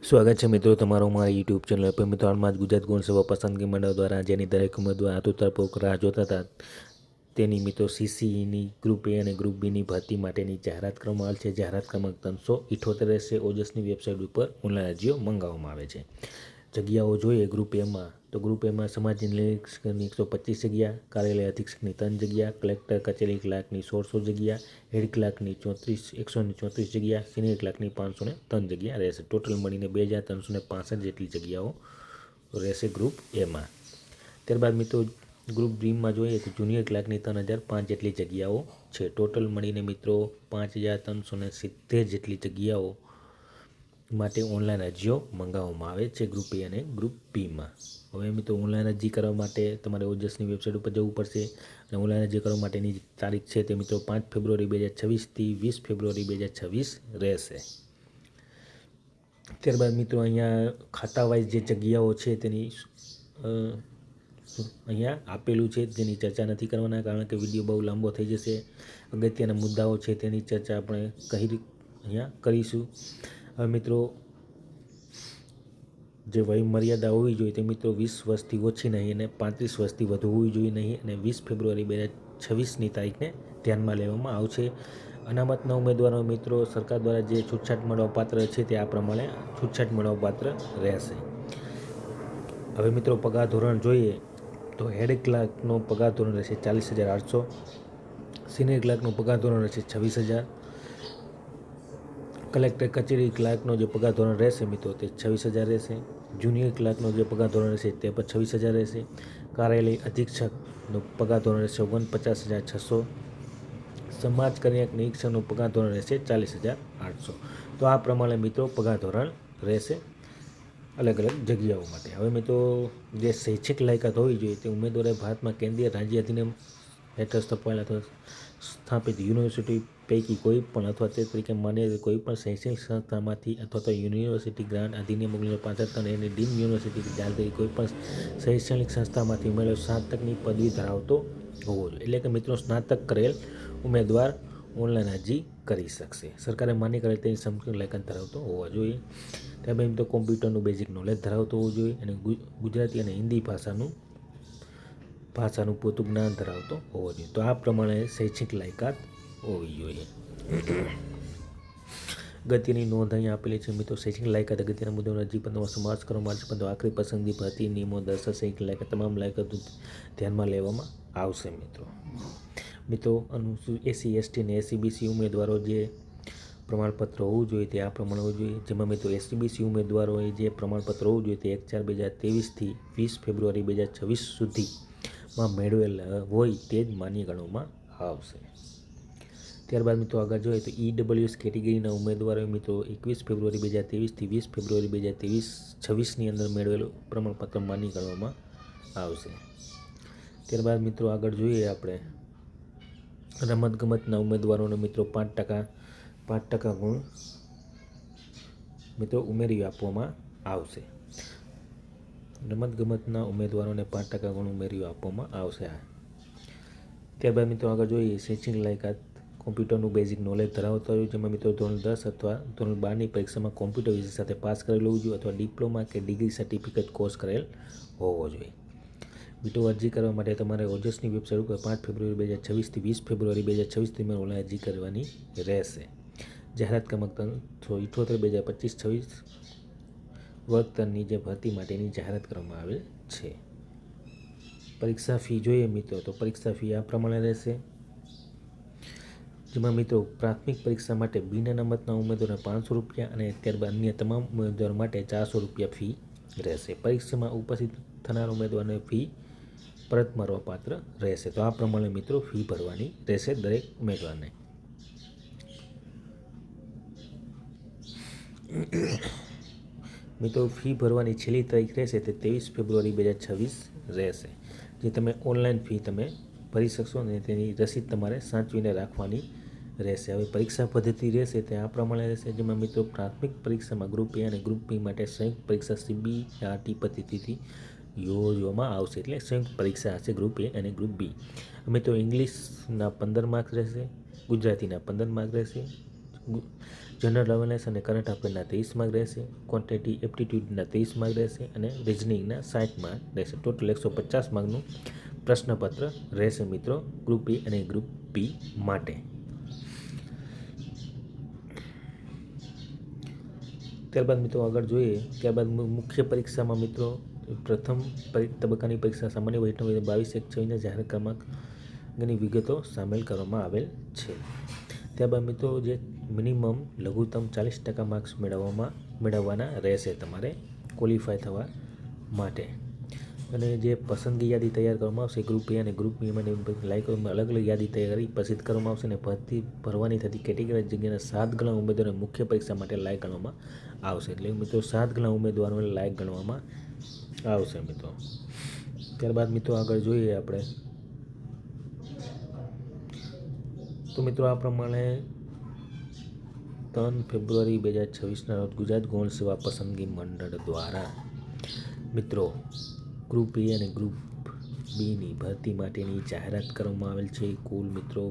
સ્વાગત છે મિત્રો તમારો મારા યુટ્યુબ ચેનલ પર. મિત્રો હાલમાં જ ગુજરાત ગૌણ સેવા પસંદગી મંડળ દ્વારા જેની દરેક ઉમેદવાર આતુરતાપૂર્વક રાહ જોતા હતા તેની મિત્રો સીસીઈની ગ્રુપ એ અને ગ્રુપ બીની ભરતી માટેની જાહેરાત કરવામાં આવેલ છે. જાહેરાત ક્રમાંક 378 રહેશે. ઓજસની વેબસાઇટ ઉપર ઓનલાઈન અરજીઓ મંગાવવામાં આવે છે. જગ્યાઓ જોઈએ ગ્રુપ એમાં તો ગ્રુપ એમાં સમાજ નિરીક્ષકની 125 જગ્યા, કાર્યાલય અધિક્ષકની 3 જગ્યા, કલેક્ટર કચેરી ક્લાર્કની 1600 જગ્યા, હેડ ક્લાર્કની 134 જગ્યા, સિનિયર ક્લાર્કની 503 જગ્યા રહેશે. ટોટલ મળીને 2365 જેટલી જગ્યાઓ રહેશે ગ્રુપ એમાં. ત્યારબાદ મિત્રો ગ્રુપ બીમાં જોઈએ તો જુનિયર ક્લાર્કની 3005 જેટલી જગ્યાઓ છે. ટોટલ મળીને મિત્રો 5370 જેટલી જગ્યાઓ માટે ઓનલાઈન અરજીઓ મંગાવવામાં આવે છે ગ્રુપ એ અને ગ્રુપ બીમાં. હવે મિત્રો ઓનલાઈન અરજી કરવા માટે તમારે ઓજસની વેબસાઇટ ઉપર જવું પડશે અને ઓનલાઈન અરજી કરવા માટેની તારીખ છે તે મિત્રો 5 ફેબ્રુઆરી 2026થી 20 ફેબ્રુઆરી 2026 રહેશે. ત્યારબાદ મિત્રો અહીંયા ખાતા વાઇઝ જે જગ્યાઓ છે તેની અહીંયા આપેલું છે, જેની ચર્ચા નથી કરવાના કારણ કે વિડીયો બહુ લાંબો થઈ જશે. અગત્યના મુદ્દાઓ છે તેની ચર્ચા આપણે અહીંયા કરીશું. હવે મિત્રો જે વય મર્યાદા હોવી જોઈએ તે મિત્રો 20 વર્ષથી ઓછી નહીં અને 35 વર્ષથી વધુ હોવી જોઈએ નહીં અને 20 ફેબ્રુઆરી 2026ની તારીખને ધ્યાનમાં લેવામાં આવશે. અનામતના ઉમેદવારો મિત્રો સરકાર દ્વારા જે છૂટછાટ મળવાપાત્ર છે તે આ પ્રમાણે છૂટછાટ મળવાપાત્ર રહેશે. હવે મિત્રો પગાર ધોરણ જોઈએ તો હેડ ક્લાર્કનો પગાર ધોરણ રહેશે 40,800, સિનિયર ક્લાર્કનો પગાર ધોરણ રહેશે 26,000, કલેક્ટર કચેરી ક્લાર્કનો જે પગાર ધોરણ રહેશે મિત્રો તે 26,000 રહેશે. જુનિયર ક્લાર્કનો જે પગાર ધોરણ રહેશે તે પણ 26,000 રહેશે. કાર્યાલય અધિક્ષકનો પગાર ધોરણ રહેશે 49,600. સમાજ કલ્યાણ નિરીક્ષકનો પગાર ધોરણ રહેશે 40,800. તો આ પ્રમાણે મિત્રો પગાર ધોરણ રહેશે અલગ અલગ જગ્યાઓ માટે. હવે મિત્રો જે શૈક્ષિક લાયકાત હોવી જોઈએ તે ઉમેદવારે ભારતમાં કેન્દ્રીય રાજ્ય અધિનિયમ હેઠળ સ્થપાયેલ અથવા સ્થાપિત યુનિવર્સિટી પૈકી કોઈ પણ અથવા તે તરીકે માન્ય કોઈ પણ શૈક્ષણિક સંસ્થામાંથી અથવા તો યુનિવર્સિટી ગ્રાન્ટ અધિનિયમ 1975 એની ડીમ યુનિવર્સિટી જાહેર કોઈ પણ શૈક્ષણિક સંસ્થામાંથી મેળવેલ સ્નાતકની પદવી ધરાવતો હોવો જોઈએ. એટલે કે મિત્રો સ્નાતક કરેલ ઉમેદવાર ઓનલાઈન અરજી કરી શકશે. સરકારે માન્ય કરેલ તેની સમકક્ષ લાયકાત ધરાવતો હોવા જોઈએ. ત્યારબાદ મિત્રો કોમ્પ્યુટરનું બેઝિક નોલેજ ધરાવતો હોવું જોઈએ અને ગુજરાતી અને હિન્દી ભાષાનું પૂરતું જ્ઞાન ધરાવતો હોવો જોઈએ. તો આ પ્રમાણે શૈક્ષણિક લાયકાત હોવી જોઈએ. અગત્યની નોંધ અહીંયા આપેલી છે મિત્રો. શૈક્ષણિક લાયકાત અગત્યના મુદ્દાનો અરજી પત્રમાં સમાવેશ કરવામાં આવશે, પરંતુ આખરી પસંદગી ભરતી નિયમો દર્શાવશે શૈક્ષણિક લાયકાત તમામ લાયકાતો ધ્યાનમાં લેવામાં આવશે. મિત્રો એસસી એસટી અને એસસીબીસી ઉમેદવારો જે પ્રમાણપત્ર હોવું જોઈએ તે આ પ્રમાણે હોવું જોઈએ. જેમાં મિત્રો એસસીબીસી ઉમેદવારોએ જે પ્રમાણપત્ર હોવું જોઈએ તે 1/4/2023થી 20 ફેબ્રુઆરી 2026 સુધીમાં મેળવેલ હોય તે જ માન્ય ગણવામાં આવશે. ત્યારબાદ મિત્રો આગળ જોઈએ તો ઈડબ્લ્યુએસ કેટેગરીના ઉમેદવારોએ મિત્રો 21 ફેબ્રુઆરી 2023થી 20 ફેબ્રુઆરી 2026ની અંદર મેળવેલું પ્રમાણપત્ર માન્ય ગણવામાં આવશે. ત્યારબાદ મિત્રો આગળ જોઈએ આપણે રમતગમતના ઉમેદવારોને મિત્રો 5% ગુણ મિત્રો ઉમેરી આપવામાં આવશે. રમતગમતના ઉમેદવારોને 5% ગુણ ઉમેરી આપવામાં આવશે. ત્યારબાદ મિત્રો આગળ જોઈએ શૈક્ષણિક લાયકાત કોમ્પ્યુટરનું બેઝિક નોલેજ ધરાવતા હોય, જેમાં મિત્રો ધોરણ 10 અથવા ધોરણ 12ની પરીક્ષામાં કોમ્પ્યુટર વિષય સાથે પાસ કરેલું હોવું જોઈએ અથવા ડિપ્લોમા કે ડિગ્રી સર્ટિફિકેટ કોર્સ કરેલ હોવો જોઈએ. મિત્રો અરજી કરવા માટે તમારે ઓજસની વેબસાઇટ ઉપર 5 ફેબ્રુઆરી 2026થી 20 ફેબ્રુઆરી 2026 ઓનલાઈન અરજી કરવાની રહેશે. જાહેરાત ક્રમાંક 378/2025 વર્ગ જે ભરતી માટેની જાહેરાત કરવામાં આવેલ છે. પરીક્ષા ફી જોઈએ મિત્રો તો પરીક્ષા ફી આ પ્રમાણે રહેશે, જેમાં મિત્રો પ્રાથમિક પરીક્ષા માટે બિન અનામતના ઉમેદવારોને 500 રૂપિયા અને ત્યારબાદ અન્ય તમામ ઉમેદવારો માટે 400 રૂપિયા ફી રહેશે. પરીક્ષામાં ઉપસ્થિત થનાર ઉમેદવારને ફી પરત મારવા પાત્ર રહેશે. તો આ પ્રમાણે મિત્રો ફી ભરવાની રહેશે દરેક ઉમેદવારને. મિત્રો ફી ભરવાની છેલ્લી તારીખ રહેશે તે 23 ફેબ્રુઆરી 2026 રહેશે, જે તમે ઓનલાઈન ફી તમે ભરી શકશો અને તેની રસીદ તમારે સાચવીને રાખવાની રહેશે. હવે પરીક્ષા પદ્ધતિ રહેશે તે આ પ્રમાણે રહેશે, જેમાં મિત્રો પ્રાથમિક પરીક્ષામાં ગ્રુપ એ અને ગ્રુપ બી માટે સંયુક્ત પરીક્ષા સીબીઆરટી પદ્ધતિથી યોજવામાં આવશે. એટલે સંયુક્ત પરીક્ષા હશે ગ્રુપ એ અને ગ્રુપ બી. મિત્રો ઇંગ્લિશના 15 માર્ક રહેશે, ગુજરાતીના 15 માર્ક રહેશે, જનરલ અવેરનેસ અને કરંટ અફેરના 30 માર્ક રહેશે, ક્વોન્ટિટી એપ્ટિટ્યૂડના 30 માર્ક રહેશે અને રિઝનિંગના 60 માર્ક રહેશે. ટોટલ 150 માર્કનું પ્રશ્નપત્ર રહેશે મિત્રો ગ્રુપ એ અને ગ્રુપ બી માટે. ત્યારબાદ મિત્રો આગળ જોઈએ. ત્યારબાદ મુખ્ય પરીક્ષામાં મિત્રો પ્રથમ તબક્કાની પરીક્ષા સામાન્ય વહીવટનો 22/1/24 જાહેર ક્રમાંકની વિગતો સામેલ કરવામાં આવેલ છે. ત્યારબાદ મિત્રો જે મિનિમમ લઘુત્તમ 40% માર્ક્સ મેળવવાના રહેશે તમારે ક્વોલિફાય થવા માટે. અને જે પસંદગી યાદી તૈયાર કરવામાં આવશે ગ્રુપ એ અને ગ્રુપ બીમાં અલગ અલગ યાદી તૈયાર કરી પસંદ કરવામાં આવશે અને ભરવાની થતી કેટેગરી જગ્યાના 7 ગણા ઉમેદવારોને મુખ્ય પરીક્ષા માટે લાયક ગણવામાં આવશે. એટલે મિત્રો 7 ગણા ઉમેદવારોને લાયક ગણવામાં આવશે મિત્રો. ત્યારબાદ મિત્રો આગળ જોઈએ આપણે તો મિત્રો આ પ્રમાણે 3 ફેબ્રુઆરી 2026ના રોજ ગુજરાત ગૌણ સેવા પસંદગી મંડળ દ્વારા મિત્રો ગ્રુપ એ અને ગ્રુપ બીની ભરતી માટેની જાહેરાત કરવામાં આવેલ છે. કુલ મિત્રો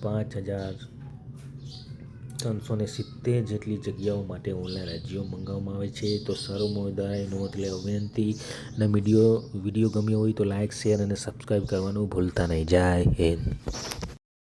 5370 જેટલી જગ્યાઓ માટે ઓનલાઈન અરજીઓ મંગાવવામાં આવે છે. તો સર્વ ઉમેદવારોએ નોંધ લેવા વિનંતી અને વિડીયો ગમ્યો હોય તો લાઇક, શેર અને સબસ્ક્રાઈબ કરવાનું ભૂલતા નહીં. જય હિન્દ.